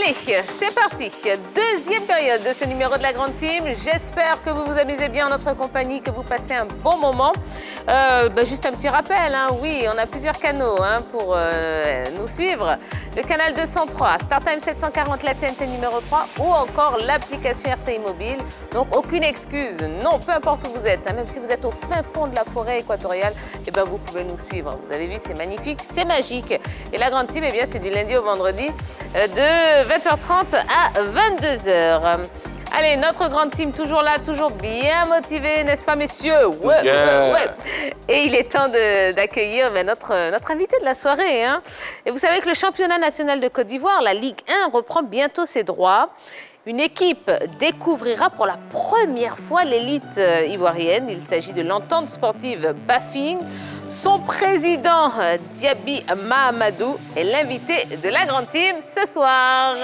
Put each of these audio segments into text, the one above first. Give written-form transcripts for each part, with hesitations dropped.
Allez, c'est parti. Deuxième période de ce numéro de la Grande Team. J'espère que vous vous amusez bien en notre compagnie, que vous passez un bon moment. Juste un petit rappel, oui, on a plusieurs canaux pour nous suivre. Le canal 203, StarTime 740, la TNT numéro 3 ou encore l'application RTI Mobile. Donc aucune excuse, non, peu importe où vous êtes, même si vous êtes au fin fond de la forêt équatoriale, vous pouvez nous suivre. Vous avez vu, c'est magnifique, c'est magique. Et la Grande Team, c'est du lundi au vendredi de 20h30 à 22h. Allez, notre Grande Team, toujours là, toujours bien motivée, n'est-ce pas, messieurs? Ouais. Et il est temps d'accueillir notre invité de la soirée. Et vous savez que le championnat national de Côte d'Ivoire, la Ligue 1, reprend bientôt ses droits. Une équipe découvrira pour la première fois l'élite ivoirienne. Il s'agit de l'entente sportive Bafing. Son président, Diaby Mahamadou, est l'invité de la Grande Team ce soir.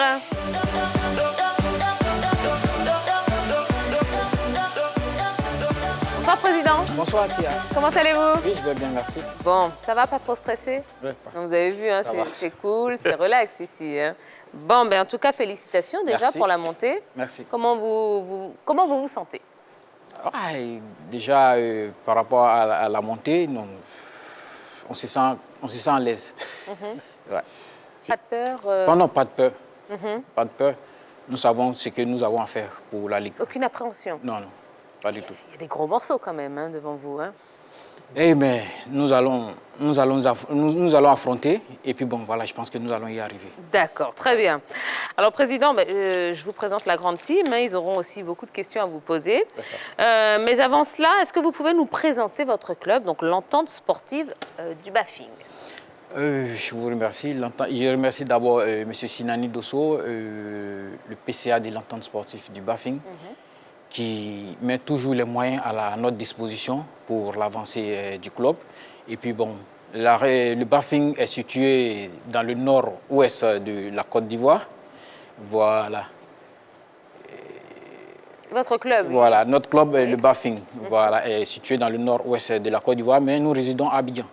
Bonsoir, Président. Bonsoir, Tia. Comment allez-vous? Oui, je vais bien, merci. Bon, ça va, pas trop stressé? Oui, pas. Vous avez vu, c'est cool, c'est relax ici. Bon, en tout cas, félicitations déjà merci. Pour la montée. Merci. Comment vous vous sentez? Déjà, par rapport à la montée, on se sent à l'aise. Ouais. Pas de peur Non, pas de peur. Pas de peur. Nous savons ce que nous avons à faire pour la Ligue. Aucune appréhension? Non, pas du tout. Il y a des gros morceaux quand même devant vous. Mais nous allons affronter et puis voilà, je pense que nous allons y arriver. D'accord, très bien. Alors, Président, je vous présente la Grande Team. Ils auront aussi beaucoup de questions à vous poser. Mais avant cela, est-ce que vous pouvez nous présenter votre club, donc l'entente sportive du Bafing? Je vous remercie. Je remercie d'abord M. Sinani Dosso, le PCA de l'entente sportive du Bafing, qui met toujours les moyens à notre disposition pour l'avancée du club. Et puis le Bafing est situé dans le nord-ouest de la Côte d'Ivoire. Voilà. Votre club? Voilà, notre club, le Bafing, est situé dans le nord-ouest de la Côte d'Ivoire, mais nous résidons à Abidjan.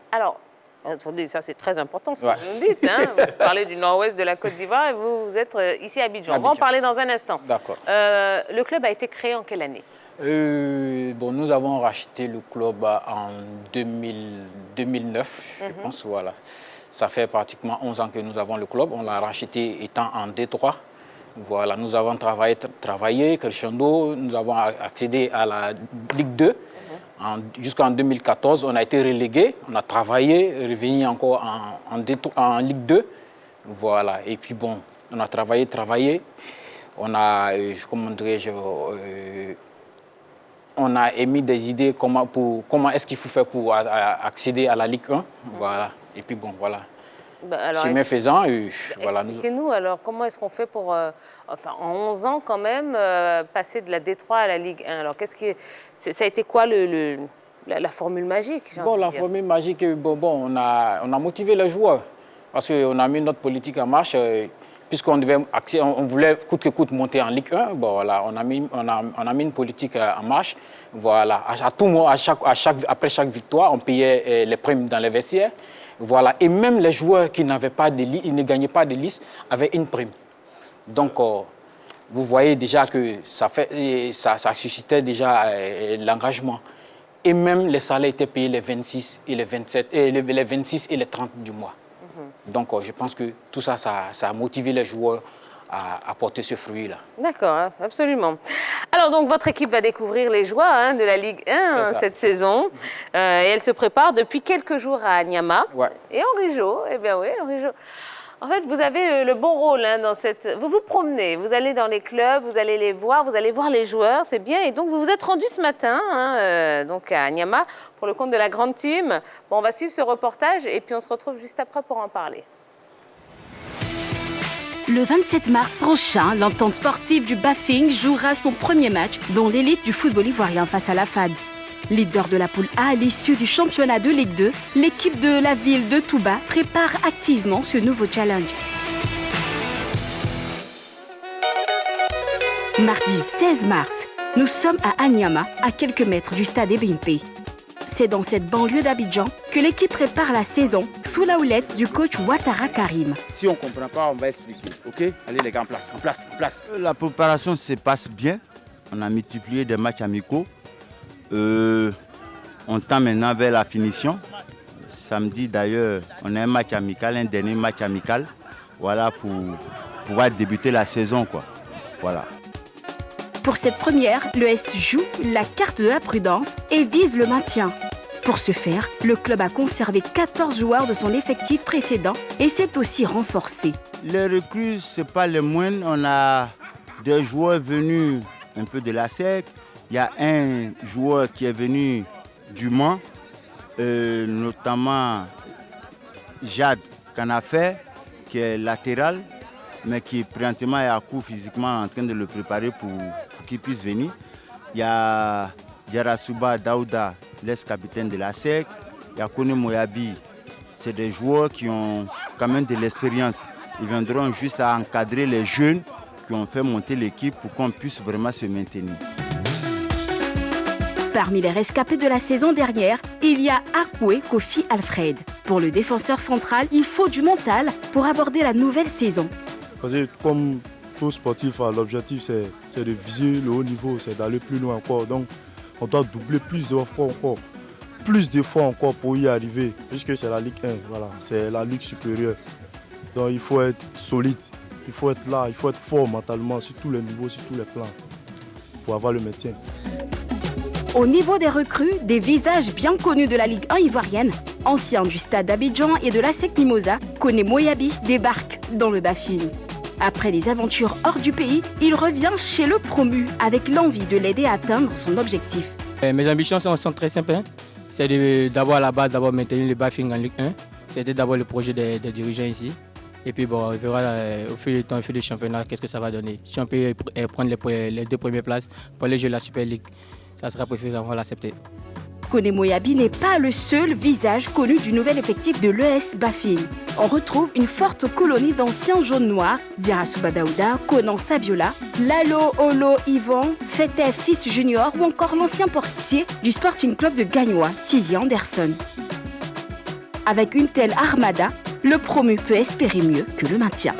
Alors, attendez, ça c'est très important ce que vous me dites. Vous parlez du nord-ouest de la Côte d'Ivoire et vous êtes ici à Abidjan. On va en parler dans un instant. D'accord. Le club a été créé en quelle année? Nous avons racheté le club en 2009, je pense. Voilà. Ça fait pratiquement 11 ans que nous avons le club. On l'a racheté étant en D3. Voilà. Nous avons travaillé, crescendo. Nous avons accédé à la Ligue 2. Jusqu'en 2014, on a été relégué, on a travaillé, revenu encore en Ligue 2. Voilà. Et puis on a travaillé. On a, on a émis des idées comment est-ce qu'il faut faire pour accéder à la Ligue 1. Voilà. Et puis voilà. Chemin faisant, voilà. Expliquez-nous alors, comment est-ce qu'on fait pour, en 11 ans quand même, passer de la D3 à la Ligue 1? Alors, ça a été quoi la formule magique? La formule magique, on a motivé les joueurs parce qu'on a mis notre politique en marche. Puisqu'on voulait coûte que coûte monter en Ligue 1, voilà, on a mis une politique en marche. Voilà, à tout moment, après chaque victoire, on payait les primes dans les vestiaires. Voilà, et même les joueurs qui n'avaient pas de liste, ils ne gagnaient pas de liste, avaient une prime. Donc, vous voyez déjà que ça suscitait déjà l'engagement. Et même les salaires étaient payés les 26 et les 27, les 26 et les 30 du mois. Donc, je pense que tout ça a motivé les joueurs à porter ce fruit-là. D'accord, absolument. Alors, donc, votre équipe va découvrir les joies de la Ligue 1 cette saison. Et elle se prépare depuis quelques jours à Niama. Et Henri Jo, Henri Jo. En fait, vous avez le bon rôle dans cette... Vous vous promenez, vous allez dans les clubs, vous allez les voir, vous allez voir les joueurs, c'est bien. Et donc, vous vous êtes rendu ce matin donc à Niama pour le compte de la Grande Team. On va suivre ce reportage et puis on se retrouve juste après pour en parler. Le 27 mars prochain, l'entente sportive du Bafing jouera son premier match dans l'élite du football ivoirien face à la FAD. Leader de la poule A à l'issue du championnat de Ligue 2, l'équipe de la ville de Touba prépare activement ce nouveau challenge. Mardi 16 mars, nous sommes à Anyama, à quelques mètres du stade Ebimpe. C'est dans cette banlieue d'Abidjan que l'équipe prépare la saison sous la houlette du coach Ouattara Karim. Si on ne comprend pas, on va expliquer. Ok? Allez les gars, en place, en place, en place. La préparation se passe bien. On a multiplié des matchs amicaux. On tend maintenant vers la finition. Samedi d'ailleurs, on a un match amical, un dernier match amical. Voilà, pour pouvoir débuter la saison, quoi. Voilà. Pour cette première, l'ES joue la carte de la prudence et vise le maintien. Pour ce faire, le club a conservé 14 joueurs de son effectif précédent et s'est aussi renforcé. Les recrues, ce n'est pas les moindres. On a des joueurs venus un peu de la SEC. Il y a un joueur qui est venu du Mans, notamment Jade Kanafé, qui est latéral, mais qui présentement est à court physiquement en train de le préparer pour qu'il puisse venir. Il y a Yarasuba Daouda, l'ex-capitaine de la SEC. Il y a Kone Moyabi. C'est des joueurs qui ont quand même de l'expérience. Ils viendront juste à encadrer les jeunes qui ont fait monter l'équipe pour qu'on puisse vraiment se maintenir. Parmi les rescapés de la saison dernière, il y a Akwe Kofi Alfred. Pour le défenseur central, il faut du mental pour aborder la nouvelle saison. Parce que comme tout sportif, l'objectif c'est de viser le haut niveau, c'est d'aller plus loin encore. Donc on doit doubler plus d'efforts encore pour y arriver, puisque c'est la Ligue 1, voilà, c'est la Ligue supérieure. Donc il faut être solide, il faut être là, il faut être fort mentalement sur tous les niveaux, sur tous les plans, pour avoir le maintien. Au niveau des recrues, des visages bien connus de la Ligue 1 ivoirienne, anciens du stade d'Abidjan et de l'ASEC Mimosa, Kone Moyabi débarque dans le Bafing. Après des aventures hors du pays, il revient chez le promu avec l'envie de l'aider à atteindre son objectif. Mes ambitions sont très simples. C'est d'abord à la base, d'abord maintenir le Bafing en Ligue 1. C'était d'abord le projet des dirigeants ici. Et puis bon, on verra au fil du temps, au fil du championnat, qu'est-ce que ça va donner. Si on peut prendre les 2 premières places pour aller jouer la Super League, ça sera préférable, on va l'accepter. Kone Moyabi n'est pas le seul visage connu du nouvel effectif de l'ES Bafing. On retrouve une forte colonie d'anciens jaunes-noirs, Yarasuba Daouda, Conan Saviola, Lalo Olo Yvan, Fete Fils Junior ou encore l'ancien portier du Sporting Club de Gagnoa, Tizi Anderson. Avec une telle armada, le promu peut espérer mieux que le maintien.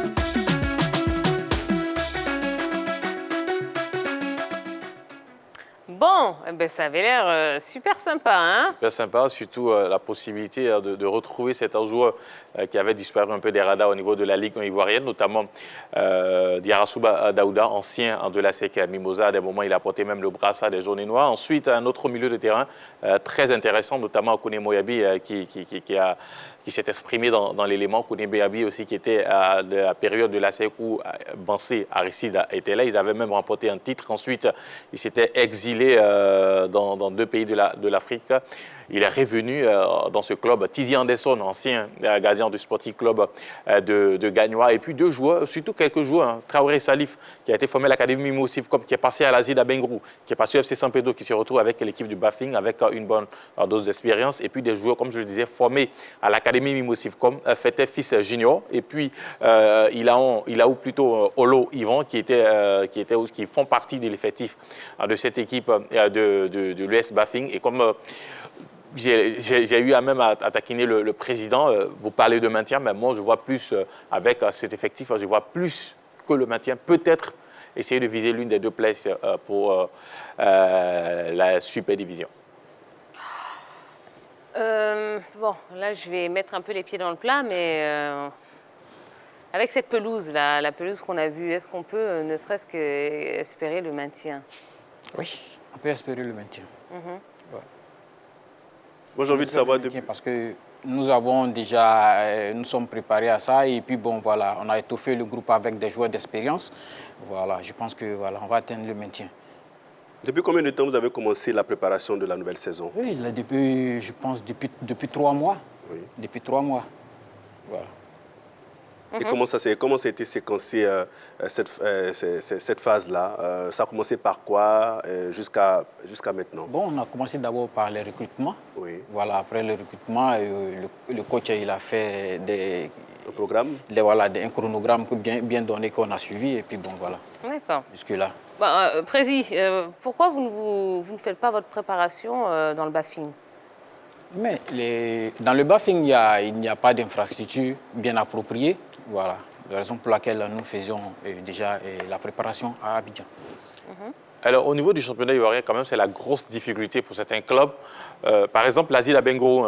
Bon, eh ben, ça avait l'air super sympa, hein? Super sympa, surtout la possibilité de retrouver cet joueur qui avait disparu un peu des radars au niveau de la Ligue ivoirienne, notamment Yarasuba Daouda, ancien de la SEC Mimosa. À des moments, il a porté même le brassard des jaunes et noirs. Ensuite, un autre milieu de terrain très intéressant, notamment Kone Moyabi, qui s'est exprimé dans l'élément. Kone Moyabi aussi, qui était à la période de la SEC où Bansé Aristide était là. Ils avaient même remporté un titre. Ensuite, il s'était exilé dans 2 pays de l'Afrique. Il est revenu dans ce club. Tizi Anderson, ancien gardien du Sporting Club de Gagnoa. Et puis 2 joueurs, surtout quelques joueurs. Hein. Traoré Salif, qui a été formé à l'Académie Mimo Sivkop, qui est passé à l'Asie d'Abengrou, qui est passé au FC San Pedro, qui se retrouve avec l'équipe du Bafing, avec une bonne dose d'expérience. Et puis des joueurs, comme je le disais, formés à l'Académie Mimo Sivkop, Fete Fils Junior. Et puis il a plutôt Olo Yvan, qui font partie de l'effectif de cette équipe de l'US Bafing. Et comme j'ai eu à même à taquiner le président. Vous parlez de maintien, mais moi, je vois plus, avec cet effectif, je vois plus que le maintien. Peut-être essayer de viser l'une des 2 places pour la Super Division. Bon, là, je vais mettre un peu les pieds dans le plat, mais avec cette pelouse-là, la pelouse qu'on a vue, est-ce qu'on peut ne serait-ce qu'espérer le maintien? Oui, on peut espérer le maintien. Ouais. Moi, j'ai envie de savoir... Parce que nous avons déjà, nous sommes préparés à ça et puis bon, voilà, on a étoffé le groupe avec des joueurs d'expérience. Voilà, je pense que voilà, on va atteindre le maintien. Depuis combien de temps vous avez commencé la préparation de la nouvelle saison? Oui, là, depuis, je pense, depuis 3 mois. Oui. Depuis 3 mois, voilà. Et comment ça a été séquencé cette phase-là? Ça a commencé par quoi jusqu'à maintenant? Bon, on a commencé d'abord par les recrutements. Oui. Voilà, après le recrutement, le coach il a fait un chronogramme bien donné qu'on a suivi et puis bon, voilà. D'accord. Jusque-là. Prési, pourquoi vous ne faites pas votre préparation dans le Bafing? Mais dans le Bafing, il n'y a pas d'infrastructure bien appropriée. Voilà, la raison pour laquelle nous faisions déjà la préparation à Abidjan. Alors, au niveau du championnat ivoirien, quand même, c'est la grosse difficulté pour certains clubs. Par exemple, l'Asile d'Abengrou,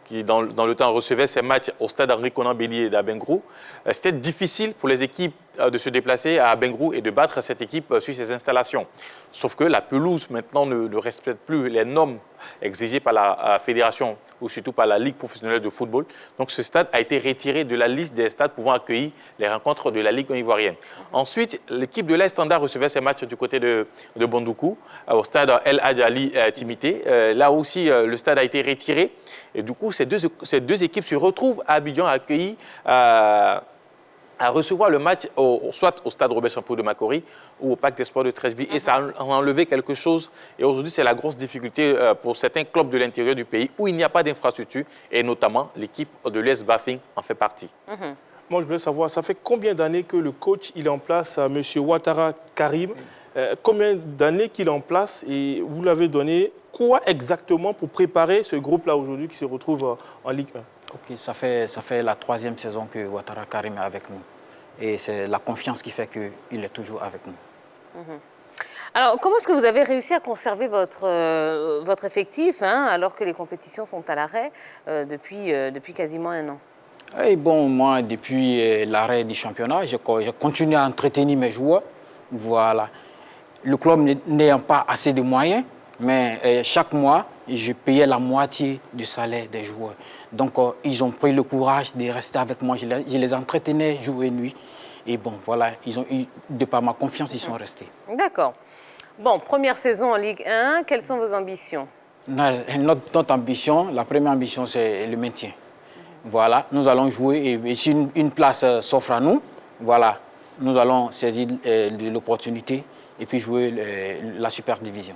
qui dans le temps recevait ses matchs au stade Henri Konan Bélier d'Abengrou, c'était difficile pour les équipes de se déplacer à Abengrou et de battre cette équipe sur ses installations. Sauf que la pelouse, maintenant, ne respecte plus les normes exigées par la fédération ou surtout par la Ligue professionnelle de football. Donc, ce stade a été retiré de la liste des stades pouvant accueillir les rencontres de la Ligue ivoirienne. Ensuite, l'équipe de l'Est Standard recevait ses matchs du côté de Bondoukou, au stade El Hadj Ali Timité. Là aussi, le stade a été retiré. Et du coup, ces deux équipes se retrouvent à Abidjan à accueillir, à recevoir le match soit au stade Robert Champeau de Makori ou au Parc d'Espoir de Treichville. Et ça a enlevé quelque chose. Et aujourd'hui, c'est la grosse difficulté pour certains clubs de l'intérieur du pays où il n'y a pas d'infrastructure. Et notamment, l'équipe de l'US Bafing en fait partie. Moi, je voulais savoir, ça fait combien d'années que le coach il est en place, M. Ouattara Karim? Combien d'années qu'il est en place et vous l'avez donné quoi exactement pour préparer ce groupe-là aujourd'hui qui se retrouve en Ligue 1? Ok, ça fait la 3e saison que Ouattara Karim est avec nous. Et c'est la confiance qui fait qu'il est toujours avec nous. Alors, comment est-ce que vous avez réussi à conserver votre effectif alors que les compétitions sont à l'arrêt depuis quasiment un an? Et bon, moi, depuis l'arrêt du championnat, je continue à entretenir mes joueurs. Voilà. Le club n'ayant pas assez de moyens, mais chaque mois, je payais la moitié du salaire des joueurs. Donc, ils ont pris le courage de rester avec moi. Je les entretenais jour et nuit. Et bon, voilà, de par ma confiance, ils sont restés. D'accord. Bon, première saison en Ligue 1, quelles sont vos ambitions? Notre ambition, la première ambition, c'est le maintien. Voilà, nous allons jouer et si une place s'offre à nous, voilà, nous allons saisir de l'opportunité et puis jouer la super division.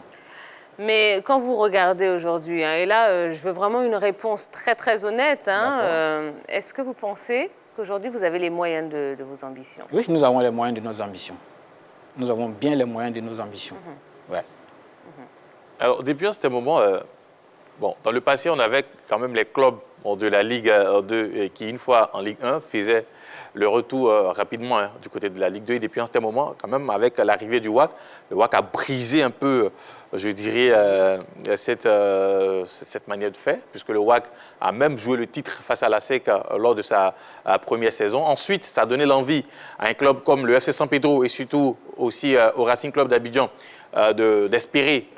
Mais quand vous regardez aujourd'hui, et là, je veux vraiment une réponse très très honnête, est-ce que vous pensez qu'aujourd'hui vous avez les moyens de vos ambitions? Oui, nous avons les moyens de nos ambitions. Nous avons bien les moyens de nos ambitions. Ouais. Alors, depuis un certain moment, dans le passé, on avait quand même les clubs de la Ligue 2 qui, une fois en Ligue 1, faisaient le retour rapidement du côté de la Ligue 2. Et depuis un certain moment, quand même, avec l'arrivée du WAC, le WAC a brisé un peu, je dirais, cette manière de faire, puisque le WAC a même joué le titre face à la SEC lors de sa première saison. Ensuite, ça a donné l'envie à un club comme le FC San Pedro et surtout aussi au Racing Club d'Abidjan d'espérer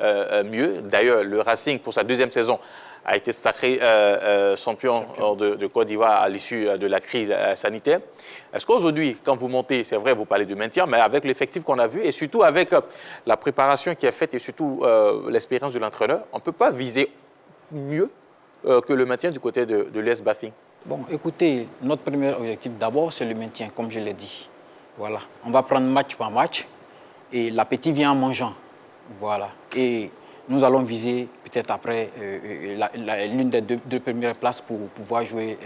mieux. D'ailleurs, le Racing, pour sa 2e saison, a été sacré champion de Côte d'Ivoire à l'issue de la crise sanitaire. Est-ce qu'aujourd'hui, quand vous montez, c'est vrai, vous parlez du maintien, mais avec l'effectif qu'on a vu et surtout avec la préparation qui est faite et surtout l'expérience de l'entraîneur, on ne peut pas viser mieux que le maintien du côté de l'US Bafing? Bon, écoutez, notre premier objectif d'abord, c'est le maintien, comme je l'ai dit. Voilà, on va prendre match par match et l'appétit vient en mangeant. Voilà, et nous allons viser peut-être après l'une des deux premières places pour pouvoir jouer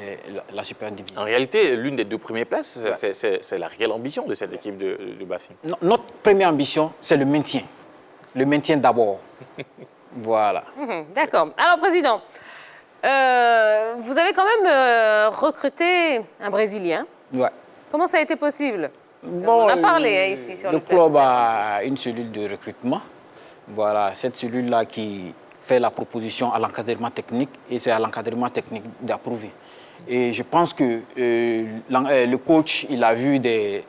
la Super Division. En réalité, l'une des 2 premières places, c'est la réelle ambition de cette équipe de Bafing. Notre première ambition, c'est le maintien. Le maintien d'abord. Voilà. D'accord. Alors, Président, vous avez quand même recruté un Brésilien. Ouais. Comment ça a été possible? Bon, on a parlé ici sur le club a une cellule de recrutement. Voilà, cette cellule-là qui fait la proposition à l'encadrement technique et c'est à l'encadrement technique d'approuver. Et je pense que le coach, il a vu des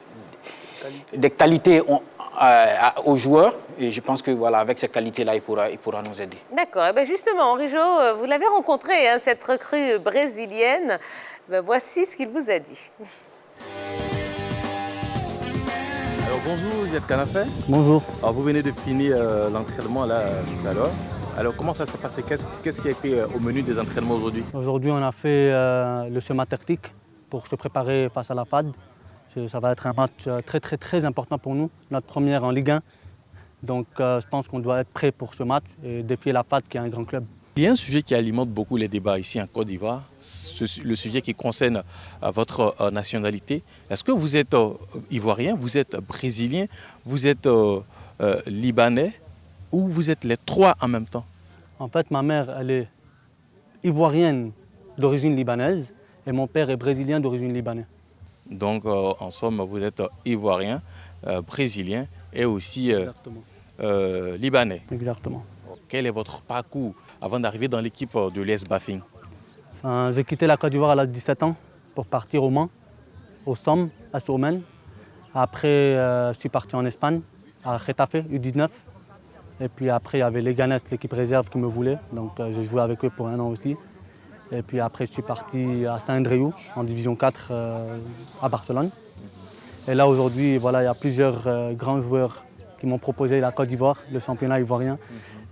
qualités aux joueurs et je pense que voilà, avec ces qualités-là, il pourra nous aider. D'accord. Eh justement, Henri Jo, vous l'avez rencontré, cette recrue brésilienne. Voici ce qu'il vous a dit. Alors bonjour Yad Kanafé. Bonjour. Alors vous venez de finir l'entraînement là tout à l'heure. Alors comment ça s'est passé? Qu'est-ce qui a été au menu des entraînements aujourd'hui? Aujourd'hui on a fait le schéma tactique pour se préparer face à la FAD. Ça va être un match très important pour nous, notre première en Ligue 1. Donc je pense qu'on doit être prêt pour ce match et défier la FAD qui est un grand club. Il y a un sujet qui alimente beaucoup les débats ici en Côte d'Ivoire, le sujet qui concerne votre nationalité. Est-ce que vous êtes ivoirien, vous êtes brésilien, vous êtes libanais ou vous êtes les 3 en même temps? En fait, ma mère, elle est ivoirienne d'origine libanaise et mon père est brésilien d'origine libanaise. Donc, en somme, vous êtes ivoirien, brésilien et aussi libanais. Exactement. Quel est votre parcours avant d'arriver dans l'équipe de l'US Bafing? J'ai quitté la Côte d'Ivoire à l'âge de 17 ans pour partir au Mans, au SOM, à Somen. Après, je suis parti en Espagne, à Getafe, U19. Et puis après, il y avait les Ganes, l'équipe réserve qui me voulait. Donc j'ai joué avec eux pour 1 an aussi. Et puis après, je suis parti à Saint-Andreu, en division 4 à Barcelone. Et là, aujourd'hui, voilà, il y a plusieurs grands joueurs qui m'ont proposé la Côte d'Ivoire, le championnat ivoirien.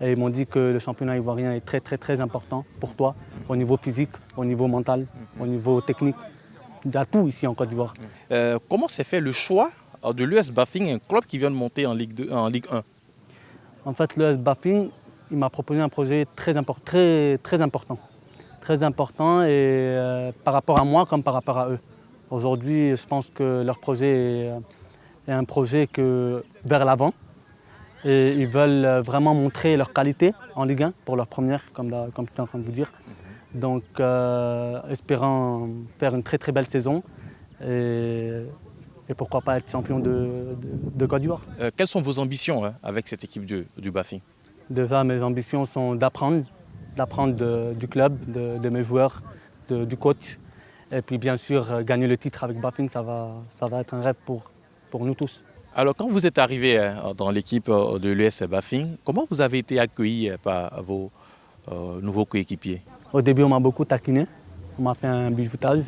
Et ils m'ont dit que le championnat ivoirien est très, très, très important pour toi, au niveau physique, au niveau mental, au niveau technique. Il y a tout ici en Côte d'Ivoire. Comment s'est fait le choix de l'US Bafing, un club qui vient de monter en Ligue 1? En fait, l'US Bafing, il m'a proposé un projet très important. Très important et par rapport à moi comme par rapport à eux. Aujourd'hui, je pense que leur projet est un projet vers l'avant. Et ils veulent vraiment montrer leur qualité en Ligue 1 pour leur première, comme j'étais en train de vous dire. Donc, espérant faire une très très belle saison et pourquoi pas être champion de Côte d'Ivoire. Quelles sont vos ambitions avec cette équipe du Bafing? Déjà, mes ambitions sont d'apprendre du club, de mes joueurs, du coach. Et puis bien sûr, gagner le titre avec Bafing, ça va être un rêve pour nous tous. Alors quand vous êtes arrivé dans l'équipe de l'US Bafing, comment vous avez été accueilli par vos nouveaux coéquipiers? Au début, on m'a beaucoup taquiné, on m'a fait un bijoutage.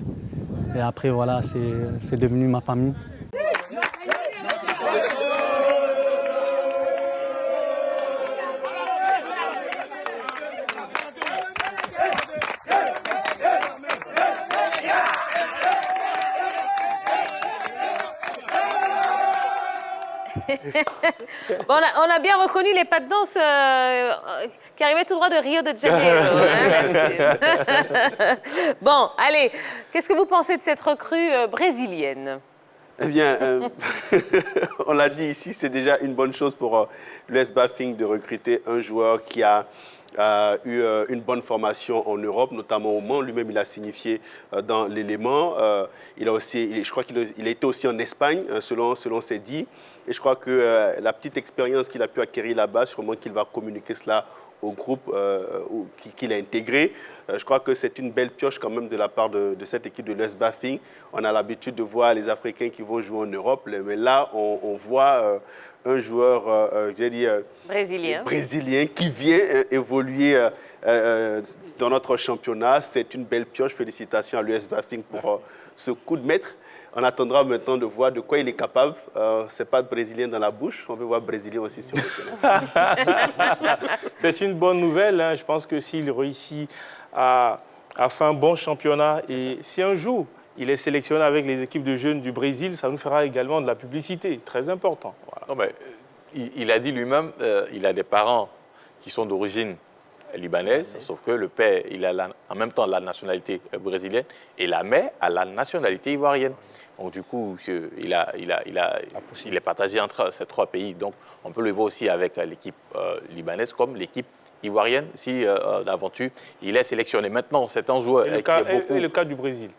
Et après, voilà, c'est devenu ma famille. Bon, on a bien reconnu les pas de danse qui arrivaient tout droit de Rio de Janeiro. Hein. Bon, allez, qu'est-ce que vous pensez de cette recrue brésilienne? Eh bien, on l'a dit ici, c'est déjà une bonne chose pour l'US Bafing de recruter un joueur qui a eu une bonne formation en Europe, notamment au Mans. Lui-même, il a signifié dans l'élément. Je crois qu'il a été aussi en Espagne, selon ses dits. Et je crois que la petite expérience qu'il a pu acquérir là-bas, sûrement qu'il va communiquer cela au groupe qu'il a intégré. Je crois que c'est une belle pioche quand même de la part de cette équipe de l'US Bafing. On a l'habitude de voir les Africains qui vont jouer en Europe, mais là, on voit un joueur brésilien qui vient évoluer dans notre championnat. C'est une belle pioche. Félicitations à l'US Bafing pour ce coup de maître. On attendra maintenant de voir de quoi il est capable. Ce n'est pas brésilien dans la bouche, on veut voir brésilien aussi sur le terrain. C'est une bonne nouvelle. Hein. Je pense que s'il réussit à faire un bon championnat et si un jour il est sélectionné avec les équipes de jeunes du Brésil, ça nous fera également de la publicité, très important. Voilà. Non, mais, il a dit lui-même, il a des parents qui sont d'origine libanaise, sauf que le père, il a en même temps la nationalité brésilienne et la mère a la nationalité ivoirienne. Donc du coup, il est partagé entre ces 3 pays. Donc on peut le voir aussi avec l'équipe libanaise comme l'équipe ivoirienne, si d'aventure il est sélectionné. Maintenant, c'est un joueur le cas du Brésil.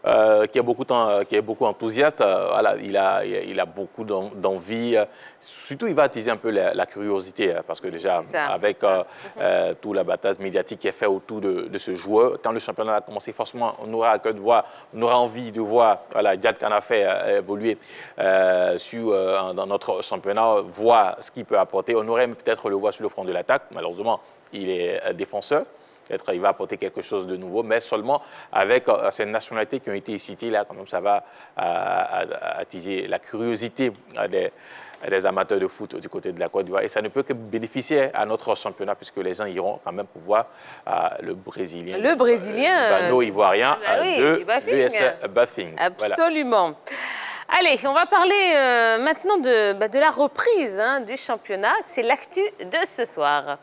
Qui est beaucoup enthousiaste. Voilà, il a beaucoup d'envie. Surtout, il va attiser un peu la curiosité, parce que déjà, avec tout l'abattage médiatique qui est fait autour de ce joueur, quand le championnat a commencé, forcément, on aura envie de voir Djad Kanafé évoluer dans notre championnat, voir ce qu'il peut apporter. On aurait peut-être le voir sur le front de l'attaque. Malheureusement, il est défenseur. Peut-être il va apporter quelque chose de nouveau, mais seulement avec ces nationalités qui ont été citées là, quand même, ça va attiser la curiosité des amateurs de foot du côté de la Côte d'Ivoire. Et ça ne peut que bénéficier à notre championnat, puisque les gens iront quand même pour voir le Brésilien. Le Brésilien. Ivoirien de l'US Bafing. Absolument. Voilà. Allez, on va parler maintenant de la reprise du championnat. C'est l'actu de ce soir.